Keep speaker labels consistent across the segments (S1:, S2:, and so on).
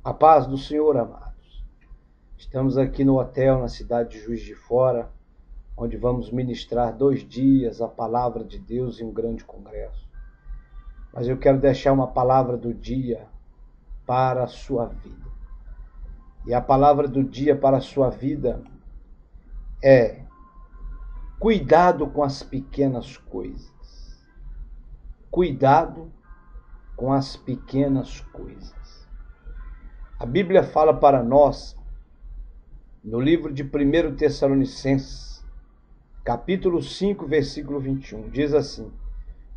S1: A paz do Senhor, amados. Estamos aqui no hotel, na cidade de Juiz de Fora, onde vamos ministrar 2 dias a palavra de Deus em um grande congresso. Mas eu quero deixar uma palavra do dia para a sua vida. E a palavra do dia para a sua vida é: cuidado com as pequenas coisas. Cuidado com as pequenas coisas. A Bíblia fala para nós, no livro de 1 Tessalonicenses, capítulo 5, versículo 21, diz assim: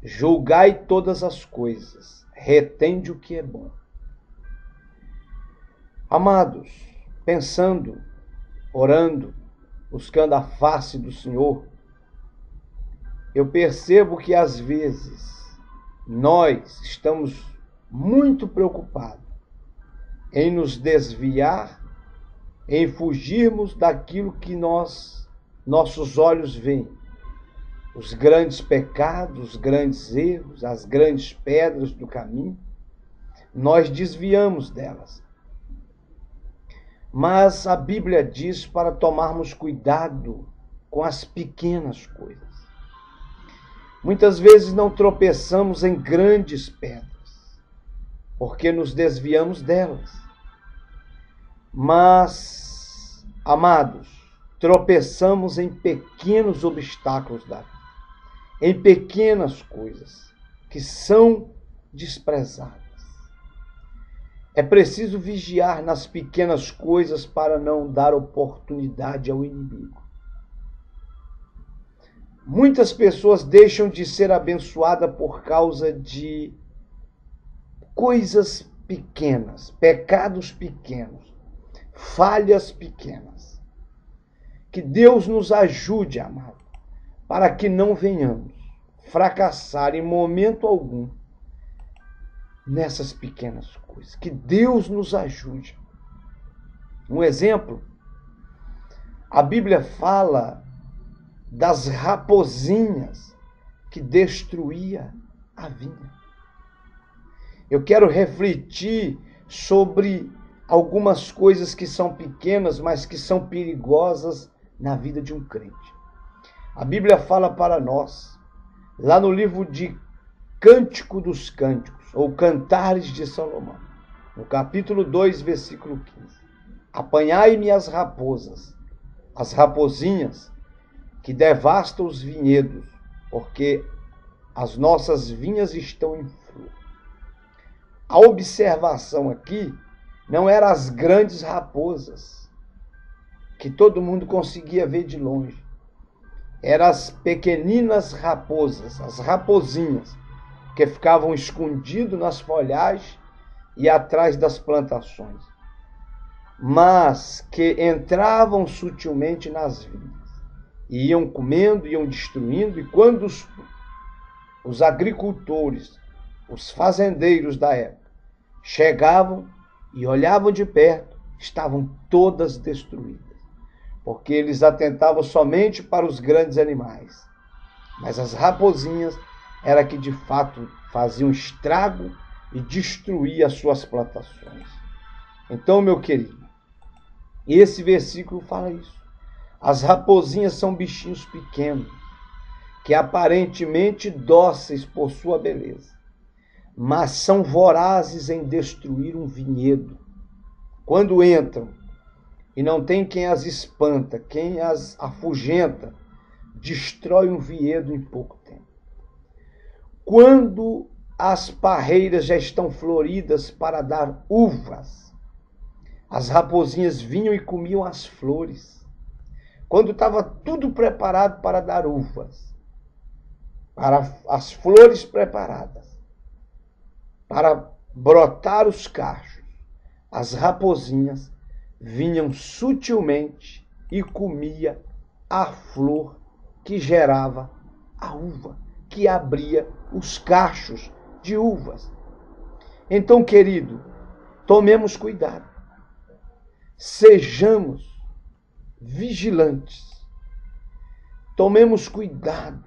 S1: julgai todas as coisas, retende o que é bom. Amados, pensando, orando, buscando a face do Senhor, eu percebo que às vezes nós estamos muito preocupados em nos desviar, em fugirmos daquilo que nossos olhos veem. Os grandes pecados, os grandes erros, as grandes pedras do caminho, nós desviamos delas. Mas a Bíblia diz para tomarmos cuidado com as pequenas coisas. Muitas vezes não tropeçamos em grandes pedras, porque nos desviamos delas. Mas, amados, tropeçamos em pequenos obstáculos da vida, em pequenas coisas que são desprezadas. É preciso vigiar nas pequenas coisas para não dar oportunidade ao inimigo. Muitas pessoas deixam de ser abençoadas por causa de coisas pequenas, pecados pequenos, falhas pequenas. Que Deus nos ajude, amado, para que não venhamos fracassar em momento algum nessas pequenas coisas. Que Deus nos ajude. Um exemplo, a Bíblia fala das rapozinhas que destruía a vinha. Eu quero refletir sobre algumas coisas que são pequenas, mas que são perigosas na vida de um crente. A Bíblia fala para nós, lá no livro de Cântico dos Cânticos, ou Cantares de Salomão, no capítulo 2, versículo 15. Apanhai-me as raposas, as rapozinhas que devastam os vinhedos, porque as nossas vinhas estão em flor. A observação aqui não eram as grandes raposas, que todo mundo conseguia ver de longe. Eram as pequeninas raposas, as rapozinhas, que ficavam escondidas nas folhagens e atrás das plantações, mas que entravam sutilmente nas vinhas, e iam comendo, iam destruindo, e quando os agricultores, os fazendeiros da época, chegavam e olhavam de perto, estavam todas destruídas, porque eles atentavam somente para os grandes animais. Mas as rapozinhas era que de fato faziam estrago e destruíam as suas plantações. Então, meu querido, esse versículo fala isso. As rapozinhas são bichinhos pequenos, que aparentemente dóceis por sua beleza, mas são vorazes em destruir um vinhedo. Quando entram e não tem quem as espanta, quem as afugenta, destrói um vinhedo em pouco tempo. Quando as parreiras já estão floridas para dar uvas, as rapozinhas vinham e comiam as flores. Quando estava tudo preparado para dar uvas, para as flores preparadas, para brotar os cachos, as rapozinhas vinham sutilmente e comia a flor que gerava a uva, que abria os cachos de uvas. Então, querido, tomemos cuidado. Sejamos vigilantes. Tomemos cuidado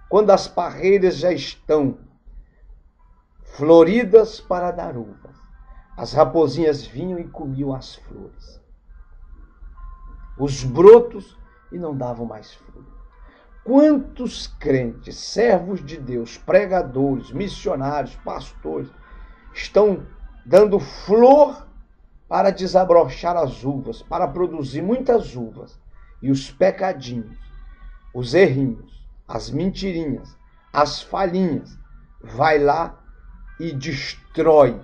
S1: quando as parreiras já estão floridas para dar uvas, As raposinhas vinham e comiam as flores, os brotos, e não davam mais fruto. Quantos crentes, servos de Deus, pregadores, missionários, pastores, estão dando flor para desabrochar as uvas, para produzir muitas uvas, e os pecadinhos, os errinhos, as mentirinhas, as falhinhas, vai lá e destrói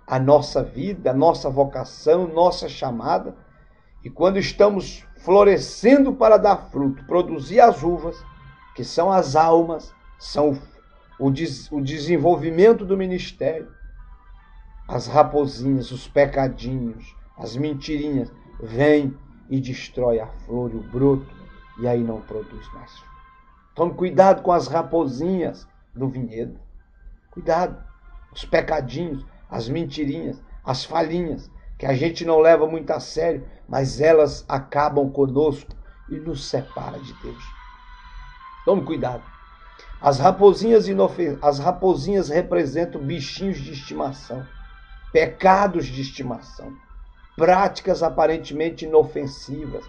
S1: a nossa vida, a nossa vocação, nossa chamada. E quando estamos florescendo para dar fruto, produzir as uvas, que são as almas, são o desenvolvimento do ministério, as raposinhas, os pecadinhos, as mentirinhas, vêm e destrói a flor e o broto, e aí não produz mais fruto. Tome cuidado com as raposinhas do vinhedo. Cuidado. Os pecadinhos, as mentirinhas, as falhinhas, que a gente não leva muito a sério, mas elas acabam conosco e nos separa de Deus. Tome cuidado. As raposinhas representam bichinhos de estimação, pecados de estimação, práticas aparentemente inofensivas,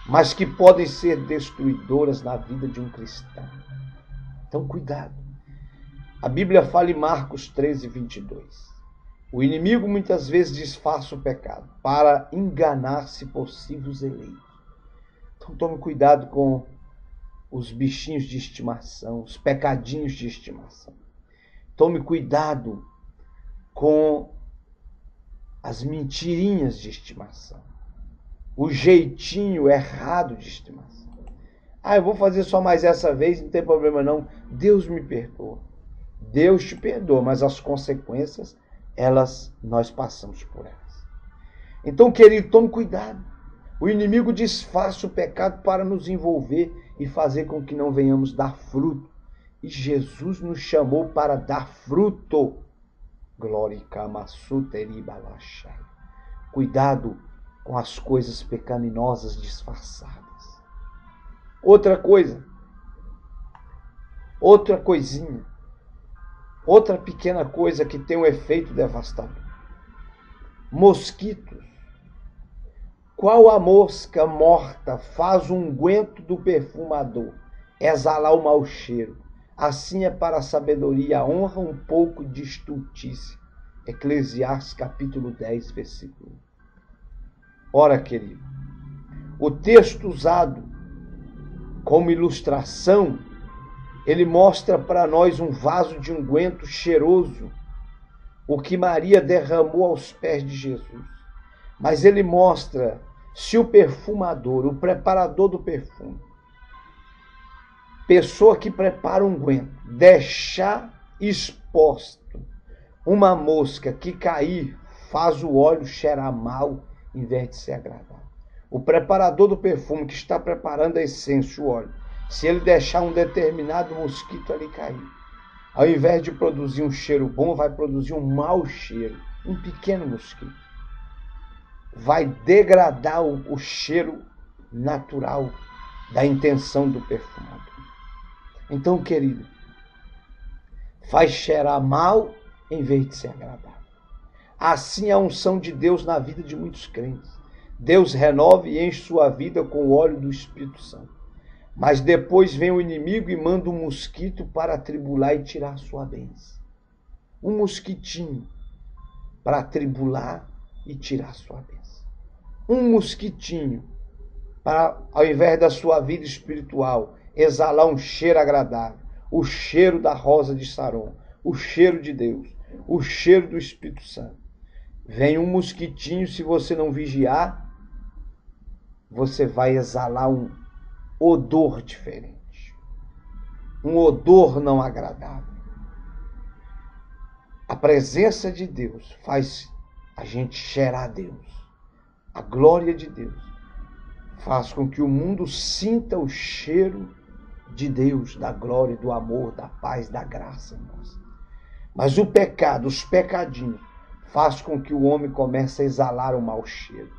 S1: mas que podem ser destruidoras na vida de um cristão. Então, cuidado. A Bíblia fala em Marcos 13, 22. O inimigo muitas vezes disfarça o pecado para enganar, se possível, os eleitos. Então, tome cuidado com os bichinhos de estimação, os pecadinhos de estimação. Tome cuidado com as mentirinhas de estimação, o jeitinho errado de estimação. Eu vou fazer só mais essa vez, não tem problema não. Deus me perdoa. Deus te perdoa, mas as consequências, nós passamos por elas. Então, querido, tome cuidado. O inimigo disfarça o pecado para nos envolver e fazer com que não venhamos dar fruto. E Jesus nos chamou para dar fruto. Cuidado com as coisas pecaminosas disfarçadas. Outra coisinha, outra pequena coisa que tem um efeito devastador. Mosquitos. Qual a mosca morta faz o unguento do perfumador exalar o mau cheiro? Assim é para a sabedoria e a honra um pouco de estultícia. Eclesiastes capítulo 10, versículo 1. Ora, querido, o texto usado como ilustração, ele mostra para nós um vaso de unguento cheiroso, o que Maria derramou aos pés de Jesus. Mas ele mostra se o perfumador, o preparador do perfume, pessoa que prepara um unguento, deixar exposto uma mosca que cair, faz o óleo cheirar mal em vez de ser agradável. O preparador do perfume que está preparando a essência, o óleo, se ele deixar um determinado mosquito ali cair, ao invés de produzir um cheiro bom, vai produzir um mau cheiro, um pequeno mosquito. Vai degradar o cheiro natural da intenção do perfumador. Então, querido, faz cheirar mal em vez de ser agradável. Assim é a unção de Deus na vida de muitos crentes. Deus renova e enche sua vida com o óleo do Espírito Santo. Mas depois vem o inimigo e manda um mosquito para atribular e tirar sua bênção. Um mosquitinho para atribular e tirar sua bênção. Um mosquitinho para, ao invés da sua vida espiritual, exalar um cheiro agradável. O cheiro da rosa de Saron. O cheiro de Deus. O cheiro do Espírito Santo. Vem um mosquitinho, se você não vigiar, você vai exalar um odor diferente. Um odor não agradável. A presença de Deus faz a gente cheirar a Deus. A glória de Deus faz com que o mundo sinta o cheiro de Deus, da glória, do amor, da paz, da graça em nós. Mas o pecado, os pecadinhos, faz com que o homem comece a exalar um mau cheiro.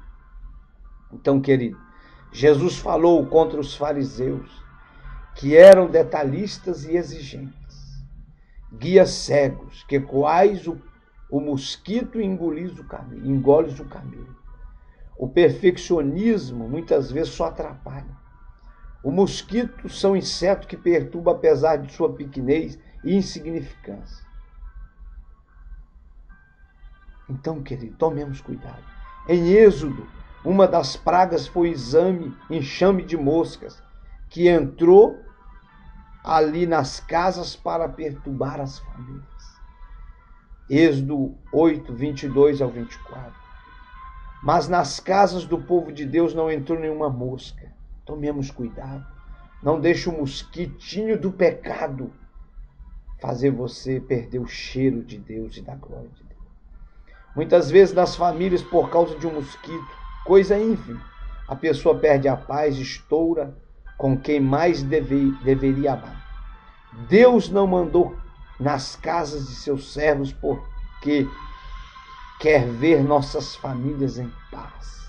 S1: Então, querido, Jesus falou contra os fariseus, que eram detalhistas e exigentes, guias cegos, que quais o mosquito engole o camelo. O perfeccionismo muitas vezes só atrapalha. O mosquito são insetos que perturbam apesar de sua pequenez e insignificância. Então, querido, tomemos cuidado. Em Êxodo, uma das pragas foi enxame de moscas, que entrou ali nas casas para perturbar as famílias. Êxodo 8, 22 ao 24. Mas nas casas do povo de Deus não entrou nenhuma mosca. Tomemos cuidado. Não deixe o mosquitinho do pecado fazer você perder o cheiro de Deus e da glória de Deus. Muitas vezes nas famílias, por causa de um mosquito, coisa ínfima, a pessoa perde a paz, estoura com quem mais deveria amar. Deus não mandou nas casas de seus servos porque quer ver nossas famílias em paz.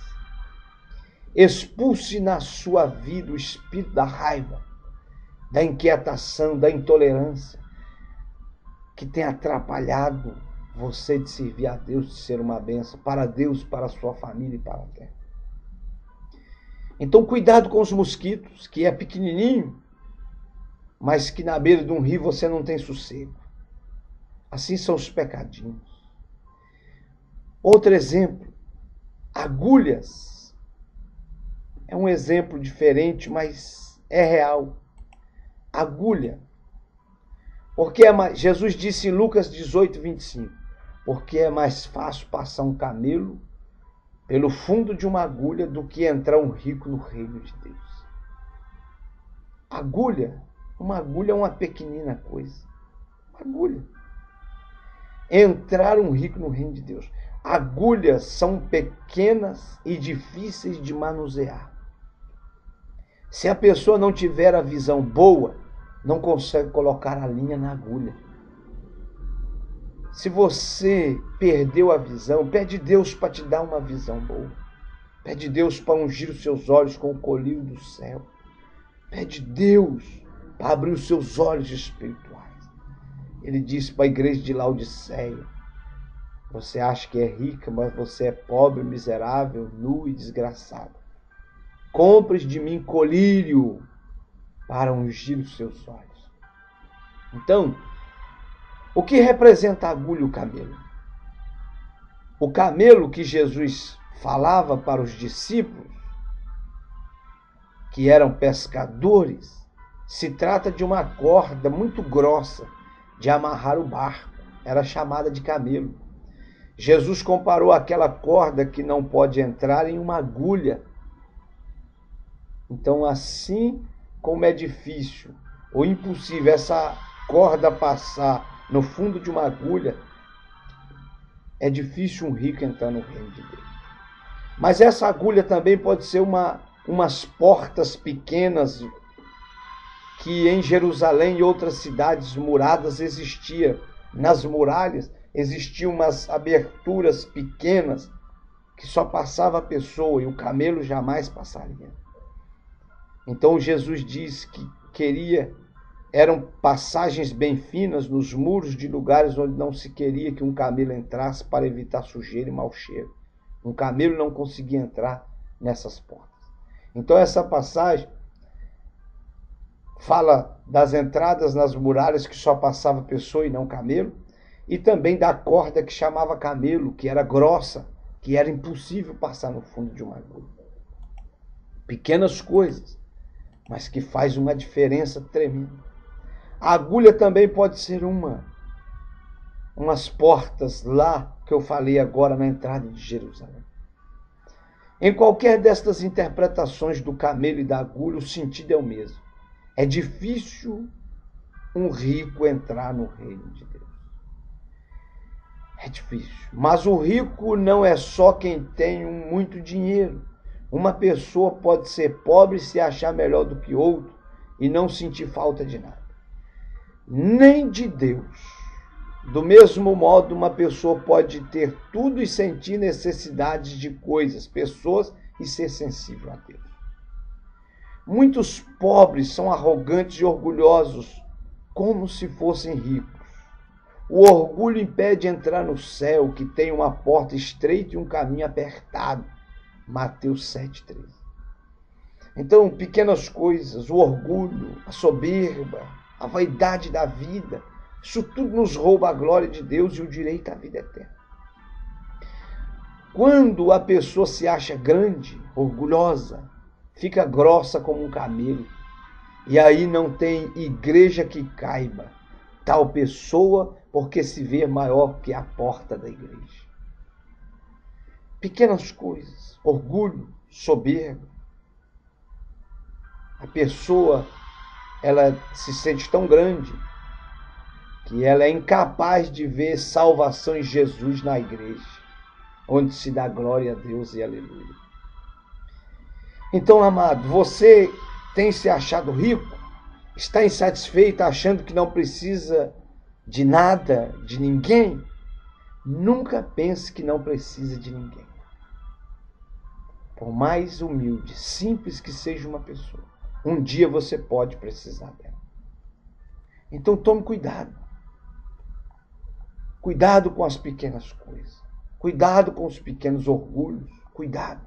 S1: Expulse na sua vida o espírito da raiva, da inquietação, da intolerância, que tem atrapalhado você de servir a Deus, de ser uma bênção para Deus, para a sua família e para a terra. Então, cuidado com os mosquitos, que é pequenininho, mas que na beira de um rio você não tem sossego. Assim são os pecadinhos. Outro exemplo, agulhas. É um exemplo diferente, mas é real. Agulha. Porque Jesus disse em Lucas 18, 25, porque é mais fácil passar um camelo pelo fundo de uma agulha do que entrar um rico no reino de Deus. Agulha. Uma agulha é uma pequenina coisa. Agulha. Entrar um rico no reino de Deus. Agulhas são pequenas e difíceis de manusear. Se a pessoa não tiver a visão boa, não consegue colocar a linha na agulha. Se você perdeu a visão, pede Deus para te dar uma visão boa. Pede Deus para ungir os seus olhos com o colírio do céu. Pede Deus para abrir os seus olhos espirituais. Ele disse para a igreja de Laodiceia: você acha que é rica, mas você é pobre, miserável, nu e desgraçado. Compres de mim colírio para ungir os seus olhos. Então, o que representa a agulha e o camelo? O camelo que Jesus falava para os discípulos, que eram pescadores, se trata de uma corda muito grossa de amarrar o barco. Era chamada de camelo. Jesus comparou aquela corda que não pode entrar em uma agulha. Então, assim como é difícil ou impossível essa corda passar no fundo de uma agulha, é difícil um rico entrar no reino de Deus. Mas essa agulha também pode ser umas portas pequenas que em Jerusalém e outras cidades muradas existia. Nas muralhas existiam umas aberturas pequenas que só passava a pessoa e o camelo jamais passaria. Então Jesus disse que eram passagens bem finas nos muros de lugares onde não se queria que um camelo entrasse para evitar sujeira e mau cheiro. Um camelo não conseguia entrar nessas portas. Então essa passagem fala das entradas nas muralhas que só passava pessoa e não camelo, e também da corda que chamava camelo, que era grossa, que era impossível passar no fundo de uma agulha. Pequenas coisas, mas que faz uma diferença tremenda. A agulha também pode ser umas portas lá que eu falei agora na entrada de Jerusalém. Em qualquer destas interpretações do camelo e da agulha, o sentido é o mesmo. É difícil um rico entrar no reino de Deus. É difícil. Mas o rico não é só quem tem muito dinheiro. Uma pessoa pode ser pobre e se achar melhor do que outro e não sentir falta de nada. Nem de Deus. Do mesmo modo, uma pessoa pode ter tudo e sentir necessidades de coisas, pessoas e ser sensível a Deus. Muitos pobres são arrogantes e orgulhosos, como se fossem ricos. O orgulho impede entrar no céu, que tem uma porta estreita e um caminho apertado. Mateus 7,13. Então, pequenas coisas, o orgulho, a soberba, a vaidade da vida, isso tudo nos rouba a glória de Deus e o direito à vida eterna. Quando a pessoa se acha grande, orgulhosa, fica grossa como um camelo. E aí não tem igreja que caiba tal pessoa, porque se vê maior que a porta da igreja. Pequenas coisas, orgulho, soberba. A pessoa, ela se sente tão grande que ela é incapaz de ver salvação em Jesus na igreja, onde se dá glória a Deus e aleluia. Então, amado, você tem se achado rico? Está insatisfeito, achando que não precisa de nada, de ninguém? Nunca pense que não precisa de ninguém. Por mais humilde, simples que seja uma pessoa, um dia você pode precisar dela. Então tome cuidado. Cuidado com as pequenas coisas. Cuidado com os pequenos orgulhos. Cuidado.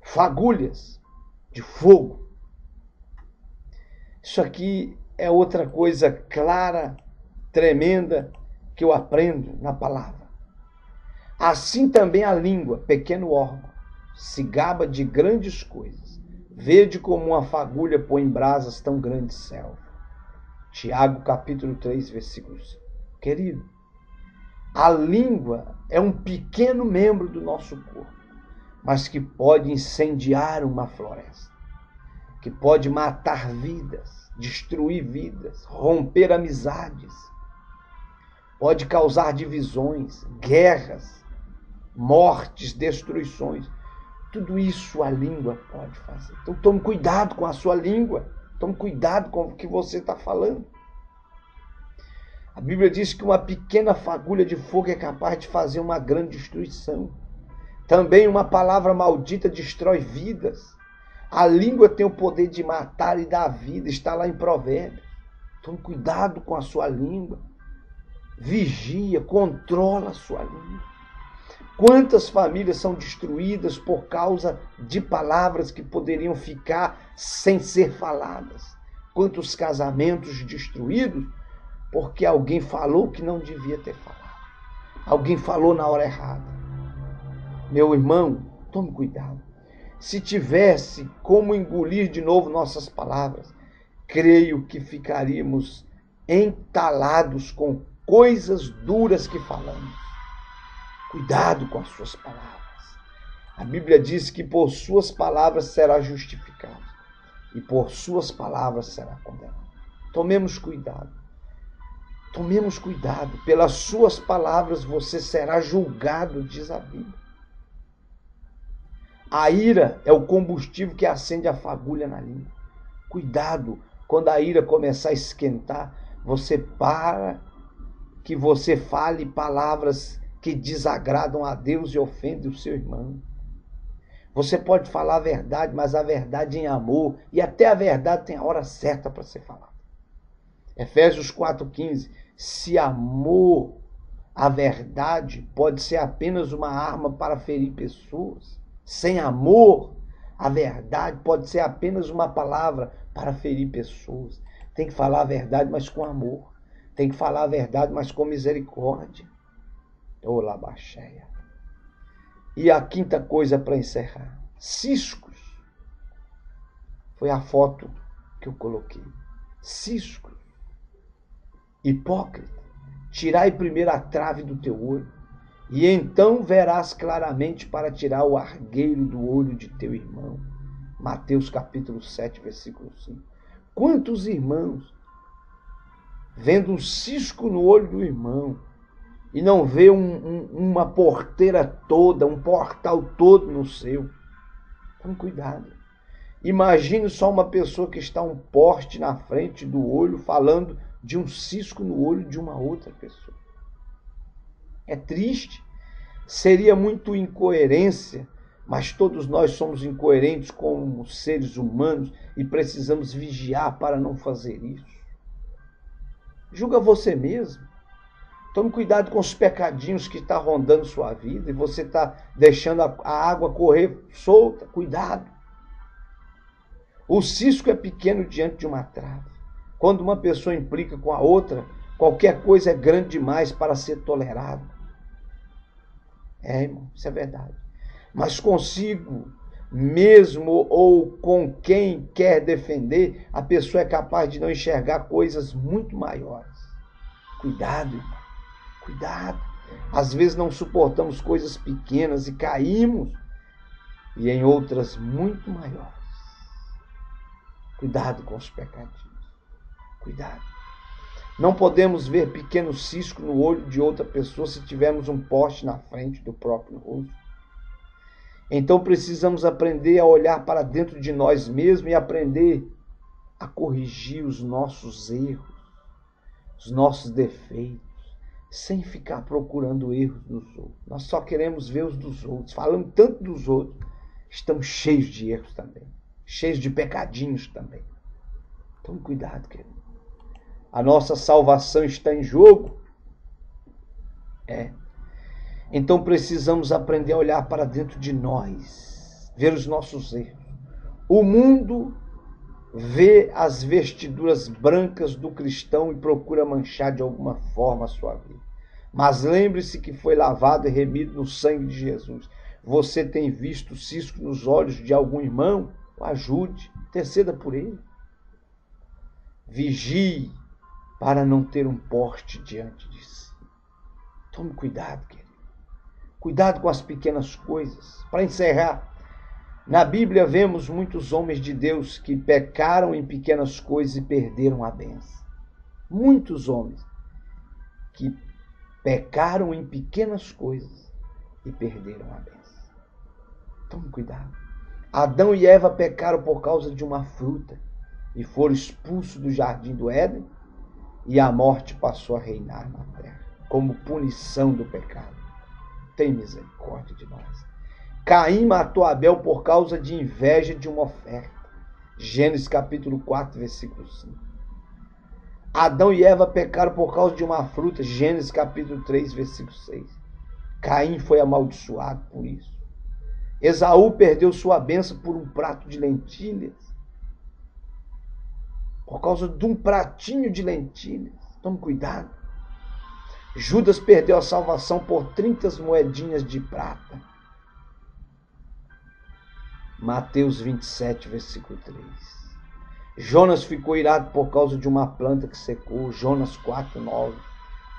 S1: Fagulhas de fogo. Isso aqui é outra coisa clara, tremenda, que eu aprendo na palavra. Assim também a língua, pequeno órgão, se gaba de grandes coisas. Vede como uma fagulha põe em brasas tão grande selva. Tiago capítulo 3, versículo 5. Querido, a língua é um pequeno membro do nosso corpo, mas que pode incendiar uma floresta, que pode matar vidas, destruir vidas, romper amizades, pode causar divisões, guerras, mortes, destruições. Tudo isso a língua pode fazer. Então tome cuidado com a sua língua, tome cuidado com o que você está falando. A Bíblia diz que uma pequena fagulha de fogo é capaz de fazer uma grande destruição. Também uma palavra maldita destrói vidas. A língua tem o poder de matar e dar vida, está lá em Provérbios. Tome cuidado com a sua língua. Vigia, controla a sua língua. Quantas famílias são destruídas por causa de palavras que poderiam ficar sem ser faladas? Quantos casamentos destruídos porque alguém falou que não devia ter falado? Alguém falou na hora errada. Meu irmão, tome cuidado. Se tivesse como engolir de novo nossas palavras, creio que ficaríamos entalados com coisas duras que falamos. Cuidado com as suas palavras. A Bíblia diz que por suas palavras será justificado e por suas palavras será condenado. Tomemos cuidado. Tomemos cuidado. Pelas suas palavras você será julgado, diz a Bíblia. A ira é o combustível que acende a fagulha na língua. Cuidado, quando a ira começar a esquentar, você para que você fale palavras que desagradam a Deus e ofendem o seu irmão. Você pode falar a verdade, mas a verdade em amor, e até a verdade tem a hora certa para ser falada. Efésios 4,15. Se amor, a verdade pode ser apenas uma arma para ferir pessoas. Sem amor, a verdade pode ser apenas uma palavra para ferir pessoas. Tem que falar a verdade, mas com amor. Tem que falar a verdade, mas com misericórdia. Olá, baixeia. E a quinta coisa para encerrar. Ciscos. Foi a foto que eu coloquei. Ciscos. Hipócrita. Tirai primeiro a trave do teu olho, e então verás claramente para tirar o argueiro do olho de teu irmão. Mateus capítulo 7, versículo 5. Quantos irmãos, vendo um cisco no olho do irmão, e não vê uma porteira toda, um portal todo no seu? Tome cuidado. Imagine só uma pessoa que está um poste na frente do olho, falando de um cisco no olho de uma outra pessoa. É triste, seria muito incoerência, mas todos nós somos incoerentes como seres humanos e precisamos vigiar para não fazer isso. Julga você mesmo. Tome cuidado com os pecadinhos que estão rondando sua vida e você está deixando a água correr solta. Cuidado. O cisco é pequeno diante de uma trave. Quando uma pessoa implica com a outra, qualquer coisa é grande demais para ser tolerado. Irmão, isso é verdade. Mas consigo mesmo ou com quem quer defender, a pessoa é capaz de não enxergar coisas muito maiores. Cuidado, irmão. Cuidado. Às vezes não suportamos coisas pequenas e caímos, e em outras muito maiores. Cuidado com os pecadinhos. Cuidado. Não podemos ver pequeno cisco no olho de outra pessoa se tivermos um poste na frente do próprio rosto. Então precisamos aprender a olhar para dentro de nós mesmos e aprender a corrigir os nossos erros, os nossos defeitos, sem ficar procurando erros nos outros. Nós só queremos ver os dos outros. Falamos tanto dos outros, estamos cheios de erros também, cheios de pecadinhos também. Tome cuidado, querido. A nossa salvação está em jogo. Então precisamos aprender a olhar para dentro de nós, ver os nossos erros. O mundo vê as vestiduras brancas do cristão e procura manchar de alguma forma a sua vida. Mas lembre-se que foi lavado e remido no sangue de Jesus. Você tem visto cisco nos olhos de algum irmão? O ajude, interceda por ele. Vigie para não ter um poste diante de si. Tome cuidado, querido. Cuidado com as pequenas coisas. Para encerrar, na Bíblia vemos muitos homens de Deus que pecaram em pequenas coisas e perderam a bênção. Muitos homens que pecaram em pequenas coisas e perderam a bênção. Tome cuidado. Adão e Eva pecaram por causa de uma fruta e foram expulsos do jardim do Éden, e a morte passou a reinar na terra como punição do pecado. Tem misericórdia de nós. Caim matou Abel por causa de inveja de uma oferta. Gênesis capítulo 4, versículo 5. Adão e Eva pecaram por causa de uma fruta. Gênesis capítulo 3, versículo 6. Caim foi amaldiçoado por isso. Esaú perdeu sua bênção por um prato de lentilhas. Por causa de um pratinho de lentilhas. Tome cuidado. Judas perdeu a salvação por 30 moedinhas de prata. Mateus 27, versículo 3. Jonas ficou irado por causa de uma planta que secou. Jonas 4, 9.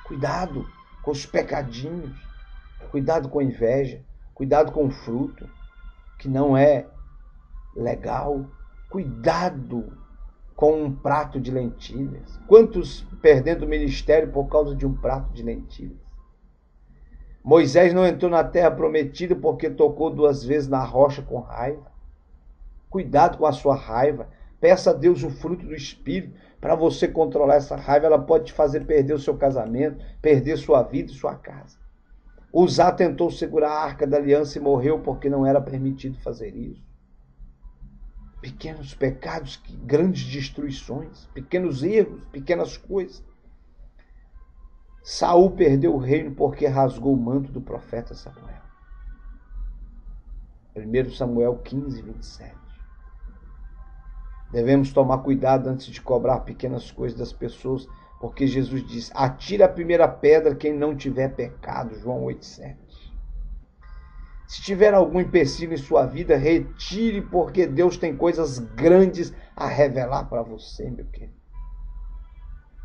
S1: Cuidado com os pecadinhos. Cuidado com a inveja. Cuidado com o fruto, que não é legal. Cuidado com um prato de lentilhas. Quantos perdendo o ministério por causa de um prato de lentilhas? Moisés não entrou na terra prometida porque tocou 2 vezes na rocha com raiva. Cuidado com a sua raiva. Peça a Deus o fruto do Espírito para você controlar essa raiva. Ela pode te fazer perder o seu casamento, perder sua vida e sua casa. Uzá tentou segurar a arca da aliança e morreu porque não era permitido fazer isso. Pequenos pecados, grandes destruições, pequenos erros, pequenas coisas. Saul perdeu o reino porque rasgou o manto do profeta Samuel. 1 Samuel 15, 27. Devemos tomar cuidado antes de cobrar pequenas coisas das pessoas, porque Jesus diz: atira a primeira pedra quem não tiver pecado. João 8, 7. Se tiver algum empecilho em sua vida, retire, porque Deus tem coisas grandes a revelar para você, meu querido.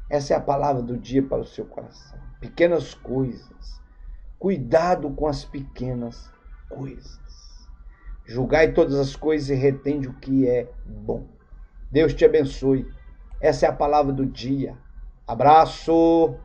S1: Essa é a palavra do dia para o seu coração. Pequenas coisas. Cuidado com as pequenas coisas. Julgai todas as coisas e retende o que é bom. Deus te abençoe. Essa é a palavra do dia. Abraço!